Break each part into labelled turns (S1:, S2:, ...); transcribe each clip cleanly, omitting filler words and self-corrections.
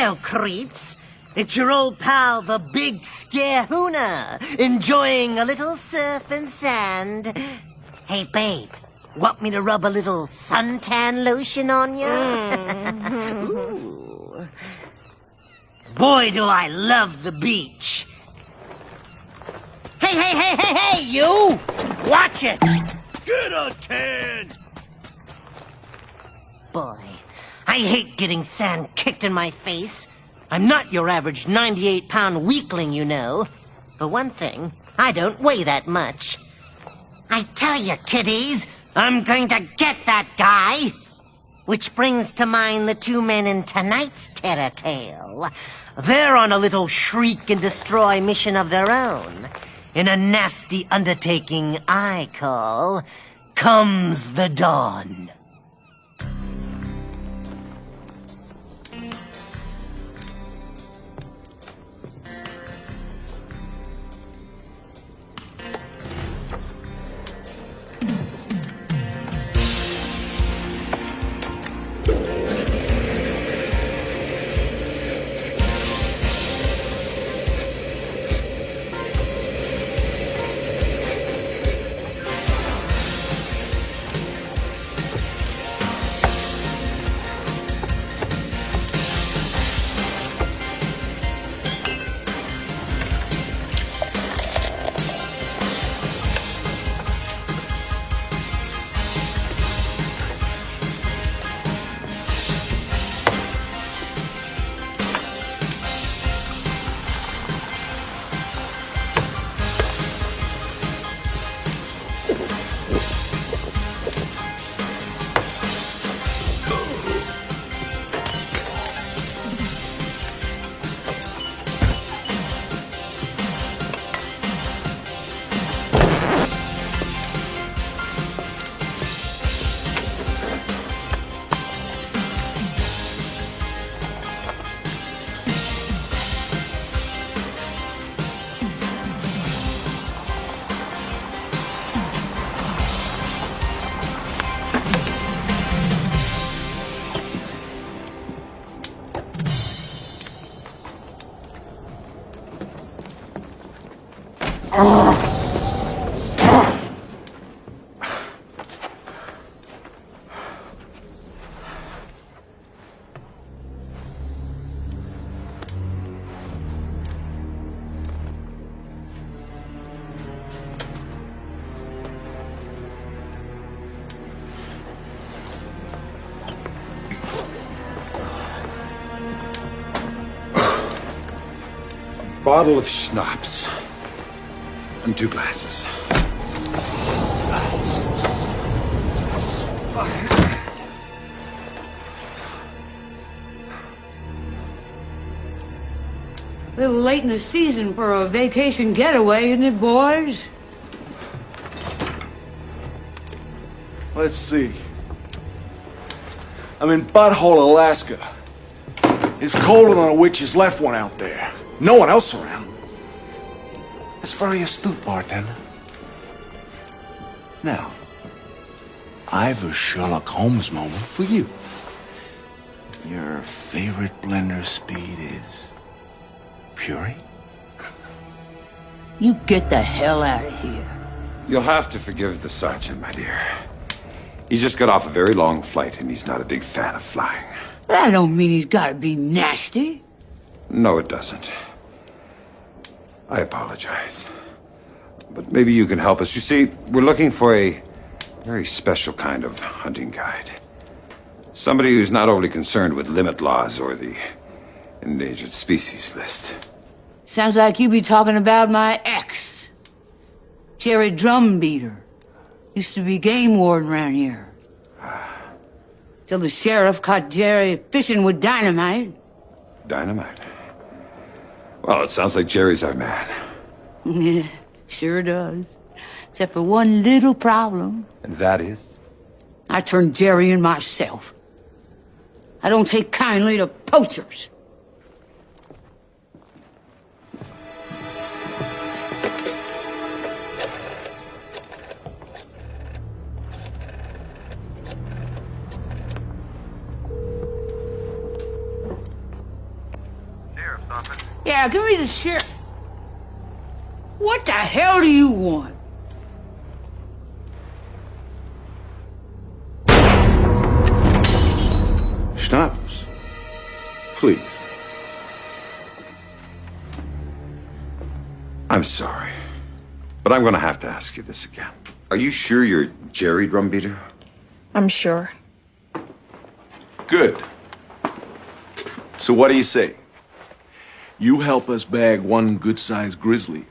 S1: Hello, creeps. It's your old pal, the Big Scarehooner, enjoying a little surf and sand. Hey, babe, want me to rub a little suntan lotion on you? Ooh. Boy, do I love the beach. Hey, you! Watch it!
S2: Get a tan!
S1: Boy, I hate getting sand kicked in my face. I'm not your average 98-pound weakling, you know. For one thing, I don't weigh that much. I tell you, kiddies, I'm going to get that guy! Which brings to mind the two men in tonight's terror tale. They're on a little shriek and destroy mission of their own. In a nasty undertaking I call Comes the Dawn.
S2: Bottle of schnapps. And 2 glasses.
S3: A little late in the season for a vacation getaway, isn't it, boys?
S4: Let's see. I'm in Butthole, Alaska. It's colder than a witch's left one out there. No one else around. That's very astute, bartender. Now, I've a Sherlock Holmes moment for you. Your favorite blender speed is Puree?
S3: You get the hell out of here.
S2: You'll have to forgive the sergeant, my dear. He just got off a very long flight, and he's not a big fan of flying.
S3: That don't mean he's gotta be nasty.
S2: No, it doesn't. I apologize. But maybe you can help us. You see, we're looking for a very special kind of hunting guide. Somebody who's not overly concerned with limit laws or the endangered species list.
S3: Sounds like you be talking about my ex. Jerry Drumbeater. Used to be game warden around here. Till the sheriff caught Jerry fishing with dynamite.
S2: Dynamite? Well, it sounds like Jerry's our man.
S3: Yeah, sure does. Except for one little problem.
S2: And that is?
S3: I turned Jerry in myself. I don't take kindly to poachers. Yeah, give me the sheriff. What the hell do you want?
S4: Schnaps. Please.
S2: I'm sorry, but I'm gonna have to ask you this again. Are you sure you're Jerry Drumbeater?
S5: I'm sure.
S4: Good. So what do you say? You help us bag one good-sized grizzly,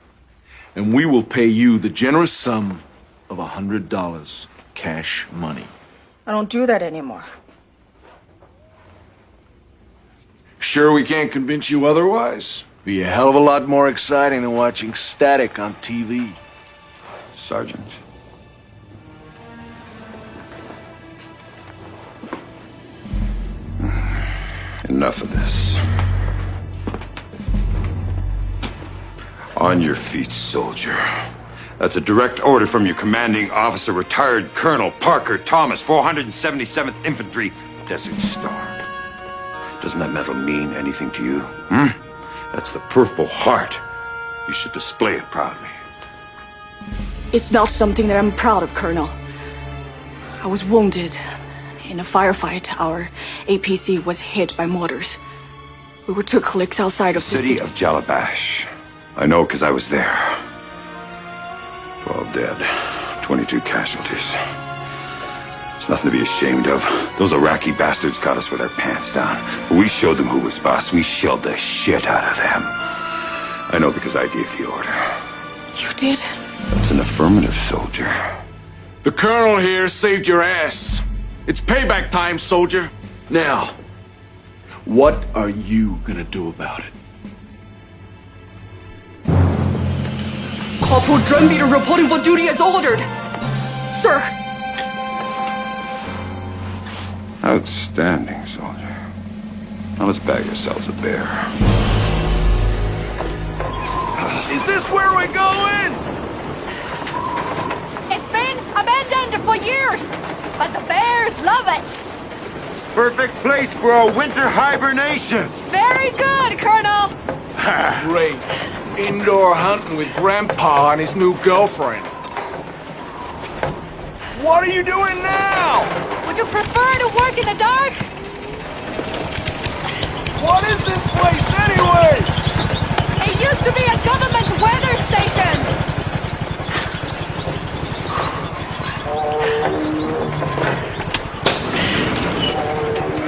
S4: and we will pay you the generous sum of $100 cash money.
S5: I don't do that anymore.
S4: Sure we can't convince you otherwise? Be a hell of a lot more exciting than watching static on TV.
S2: Sergeant. Enough of this. On your feet, soldier. That's a direct order from your commanding officer, retired Colonel Parker Thomas, 477th Infantry, Desert Star. Doesn't that medal mean anything to you? That's the Purple Heart. You should display it proudly.
S5: It's not something that I'm proud of, Colonel. I was wounded. In a firefight, our APC was hit by mortars. We were 2 clicks outside of the
S2: City of Jalabash. I know because I was there. 12 dead, 22 casualties. It's nothing to be ashamed of. Those Iraqi bastards got us with our pants down. But we showed them who was boss. We shelled the shit out of them. I know because I gave the order.
S5: You did?
S2: That's an affirmative, soldier.
S4: The Colonel here saved your ass. It's payback time, soldier. Now, what are you gonna do about it?
S5: Corporal Drumbeater reporting for duty as ordered. Sir.
S2: Outstanding, soldier. Now let's bag ourselves a bear.
S4: Is this where we're going?
S6: It's been abandoned for years, but the bears love it.
S2: Perfect place for a winter hibernation.
S6: Very good, Colonel.
S4: Great. Indoor hunting with Grandpa and his new girlfriend. What are you doing now?
S6: Would you prefer to work in the dark?
S4: What is this place anyway?
S6: It used to be a government weather station.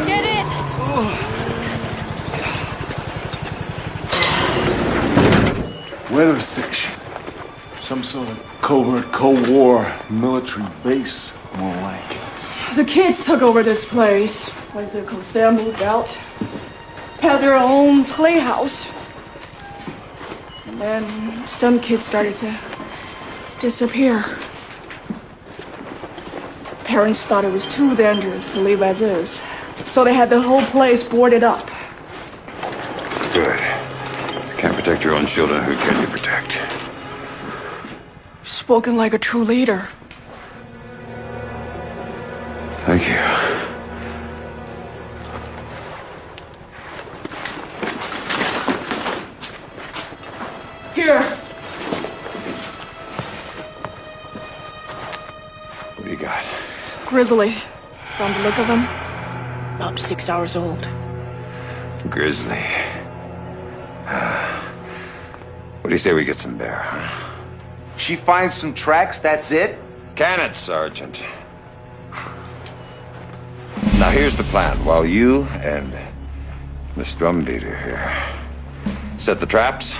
S6: Get it?
S4: Weather station. Some sort of covert Cold War military base, more like.
S5: The kids took over this place. Like the Corsair moved out. Had their own playhouse. And then some kids started to disappear. Parents thought it was too dangerous to leave as is. So they had the whole place boarded up.
S2: Good. Can't protect your own children. Who can you protect?
S5: Spoken like a true leader.
S2: Thank you.
S5: Here.
S2: What do you got?
S5: Grizzly. From the look of him, about 6 hours old.
S2: Grizzly. What do you say we get some bear, huh?
S7: She finds some tracks, that's it?
S2: Cannon, Sergeant. Now here's the plan. While you and Miss Drumbeater here set the traps,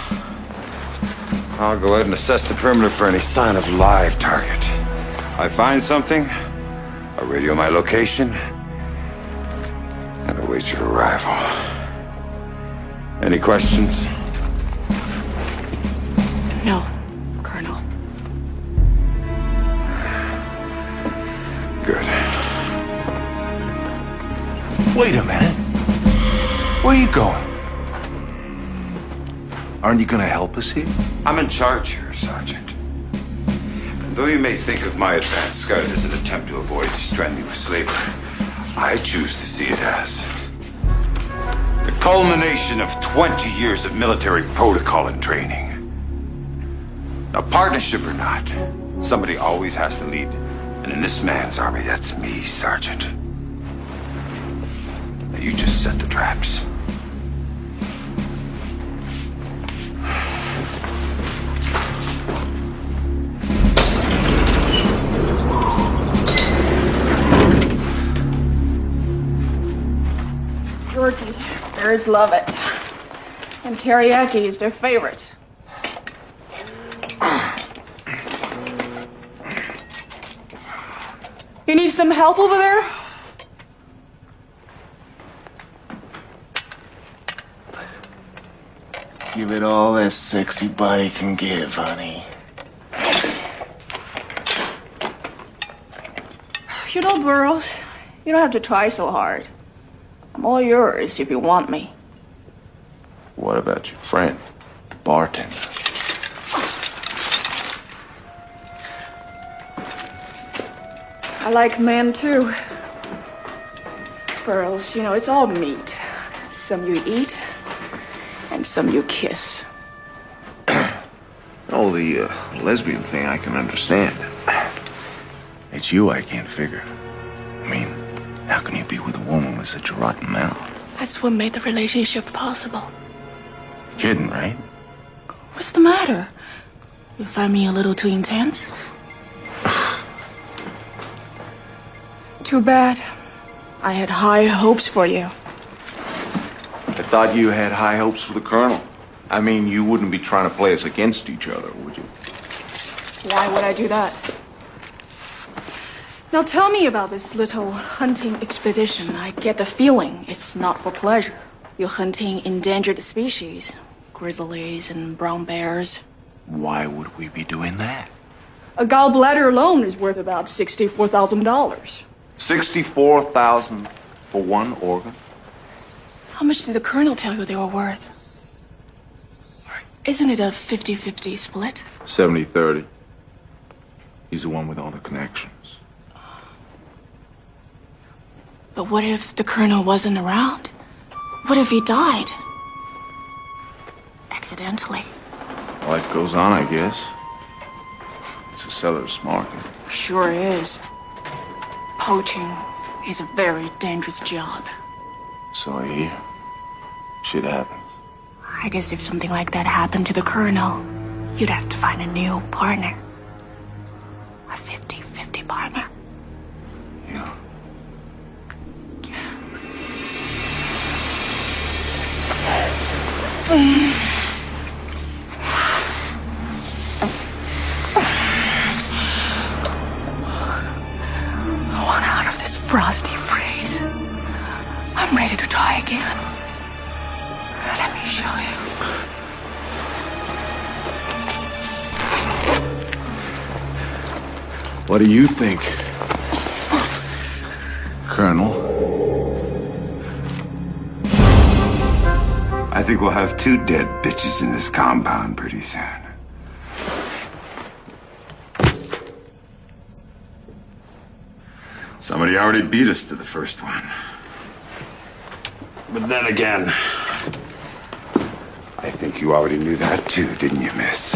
S2: I'll go out and assess the perimeter for any sign of live target. I find something, I'll radio my location, and await your arrival. Any questions?
S5: No, Colonel.
S2: Good.
S7: Wait a minute. Where are you going? Aren't you gonna help us here?
S2: I'm in charge here, Sergeant. And though you may think of my advanced scout as an attempt to avoid strenuous labor, I choose to see it as the culmination of 20 years of military protocol and training. Now, partnership or not, somebody always has to lead. And in this man's army, that's me, Sergeant. Now, you just set the traps.
S5: Turkey, bears love it. And teriyaki is their favorite. You need some help over there?
S7: Give it all that sexy body can give, honey.
S5: You know, Burroughs, you don't have to try so hard. I'm all yours if you want me.
S7: What about your friend, the bartender?
S5: I like men too. Burroughs, you know, it's all meat. Some you eat, and some you kiss.
S7: Oh, the lesbian thing I can understand. It's you I can't figure. I mean, how can you be with a woman with such a rotten mouth?
S5: That's what made the relationship possible.
S7: Kidding, right?
S5: What's the matter? You find me a little too intense? Too bad. I had high hopes for you.
S7: I thought you had high hopes for the Colonel. I mean, you wouldn't be trying to play us against each other, would you?
S5: Why would I do that? Now tell me about this little hunting expedition. I get the feeling it's not for pleasure. You're hunting endangered species. Grizzlies and brown bears.
S7: Why would we be doing that?
S5: A gallbladder alone is worth about $64,000.
S7: $64,000 for one organ?
S5: How much did the Colonel tell you they were worth? Isn't it a 50-50 split?
S7: 70-30. He's the one with all the connections.
S5: But what if the Colonel wasn't around? What if he died? Accidentally.
S7: Life goes on, I guess. It's a seller's market.
S5: Sure is. Poaching is a very dangerous job.
S7: So I hear. Shit happens.
S5: I guess if something like that happened to the Colonel, you'd have to find a new partner. A 50-50 partner.
S7: Yeah.
S5: I want out of this frosty freeze. I'm ready to try again. Let me show you.
S7: What do you think, Colonel?
S2: I think we'll have 2 dead bitches in this compound pretty soon. Somebody already beat us to the first one. But then again, I think you already knew that too, didn't you, miss?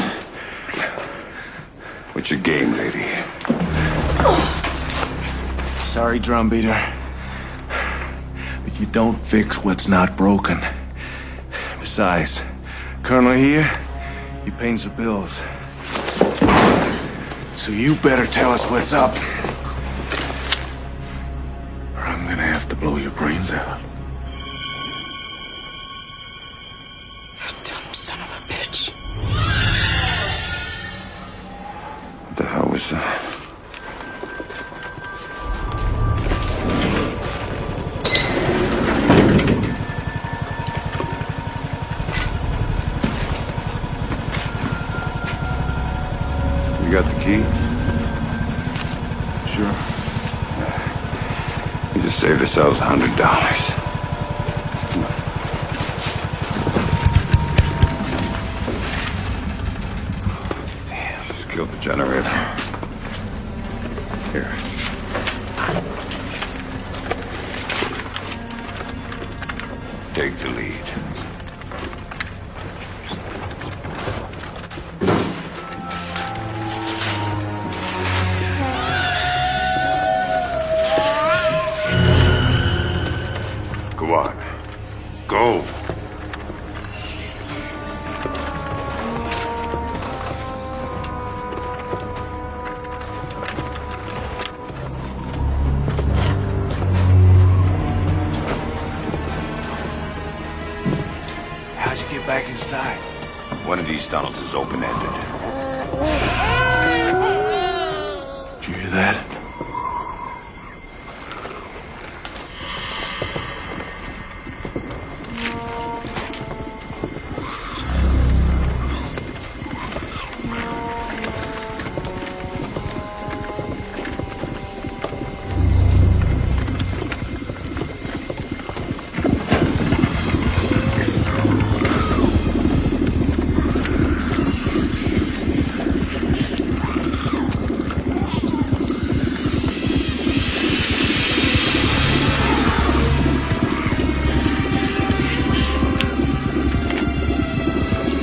S2: What's your game, lady?
S7: Sorry, drumbeater. But you don't fix what's not broken. Besides, Colonel here, he pays the bills. So you better tell us what's up. Or I'm gonna have to blow your brains out.
S5: You dumb son of a bitch.
S2: What the hell was that? You got the key?
S7: Sure.
S2: We just saved ourselves $100. Damn, just killed the generator. Here. take the lead. Go on. Go.
S7: How'd you get back inside?
S2: One of these tunnels is open-ended.
S7: Did you hear that?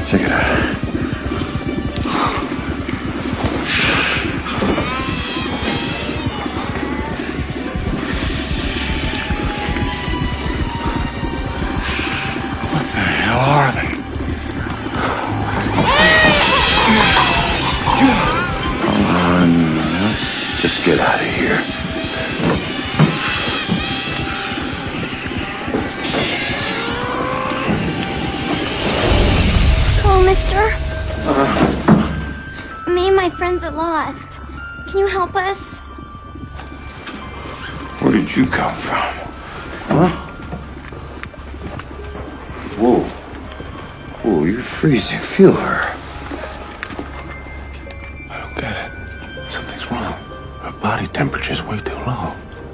S2: Check it out.
S7: What the hell are they?
S2: Come on, let's just get out of here.
S8: Hello, mister. Me and my friends are lost. Can you help us?
S2: Where did you come from? Huh? Whoa. Whoa, you're freezing. Feel her.
S7: I don't get it. Something's wrong. Her body temperature's way too low.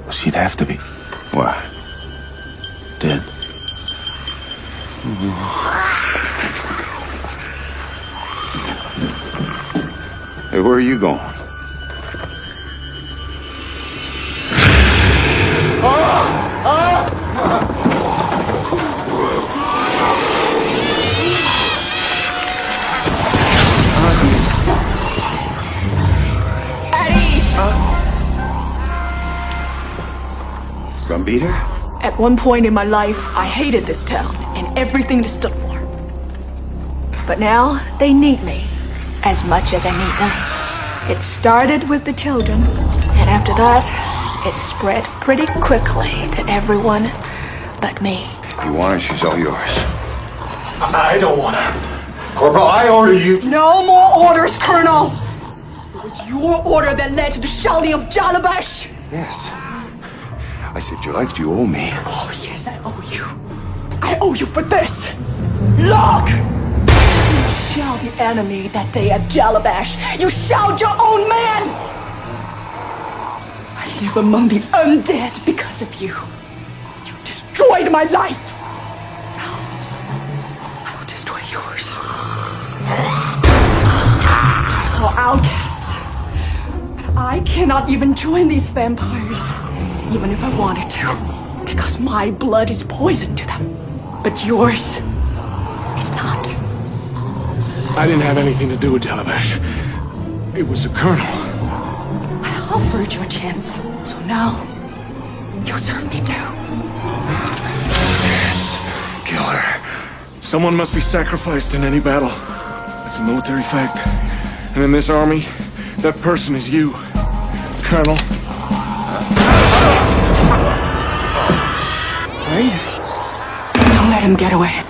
S7: She'd have to be
S2: What?
S7: dead.
S2: Hey, where are you going?
S5: At ease!
S2: Drum beater?
S5: At one point in my life, I hated this town and everything it stood for. But now, they need me as much as I need them. It started with the children, and after that, it spread pretty quickly to everyone but me.
S2: You want her, she's all yours.
S7: I don't want her.
S2: Corporal, I order you.
S5: No more orders, Colonel! It was your order that led to the shouting of Jalabash!
S2: Yes. I saved your life. Do you owe me?
S5: Oh, yes, I owe you. I owe you for this! Look! You shelled the enemy that day at Jalabash. You shelled your own man! I live among the undead because of you. You destroyed my life. Now, I will destroy yours. We're outcasts. I cannot even join these vampires, even if I wanted to, because my blood is poison to them. But yours is not.
S7: I didn't have anything to do with Jalabash. It was the Colonel.
S5: I offered you a chance, so now you'll serve me too.
S2: Kill her.
S7: Someone must be sacrificed in any battle. It's a military fact. And in this army, that person is you, Colonel.
S5: Don't let him get away.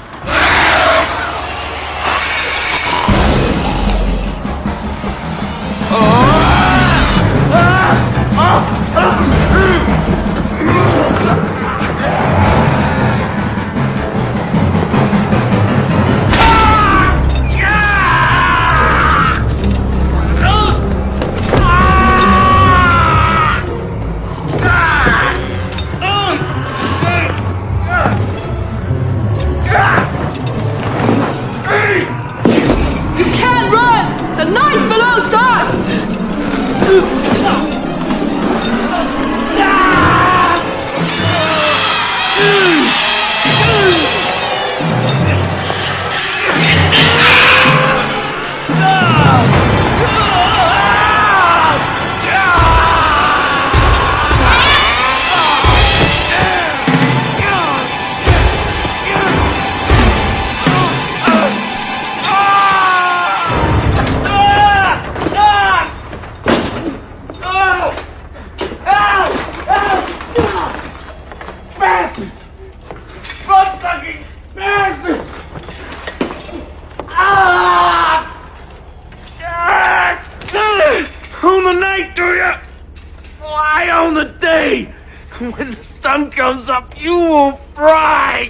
S7: sun comes up, you will fry!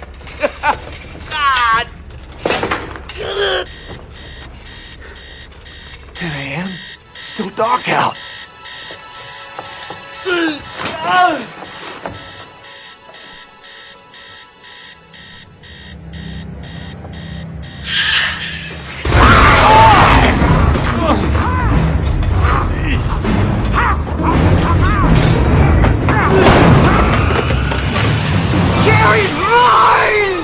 S7: God! 10 a.m.? Still dark out.
S5: Jerry's mine!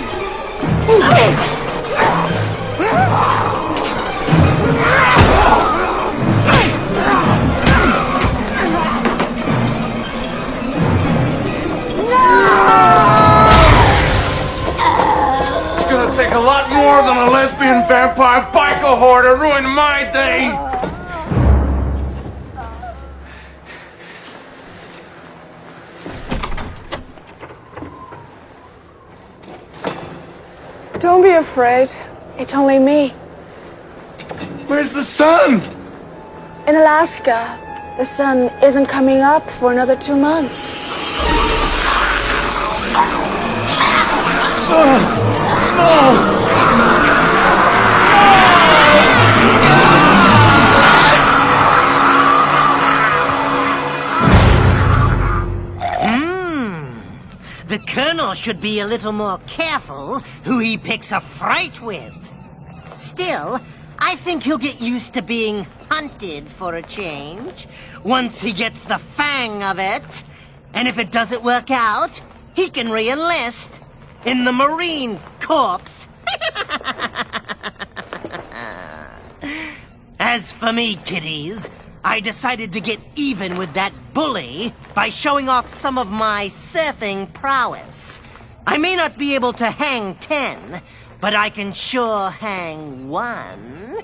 S7: It's gonna take a lot more than a lesbian vampire biker whore to ruin my day!
S5: Don't be afraid. It's only me.
S7: Where's the sun?
S5: In Alaska, the sun isn't coming up for another 2 months.
S1: The Colonel should be a little more careful who he picks a fight with. Still, I think he'll get used to being hunted for a change once he gets the fang of it. And if it doesn't work out, he can re-enlist in the Marine Corps. As for me, kiddies, I decided to get even with that bully by showing off some of my surfing prowess. I may not be able to hang 10, but I can sure hang 1.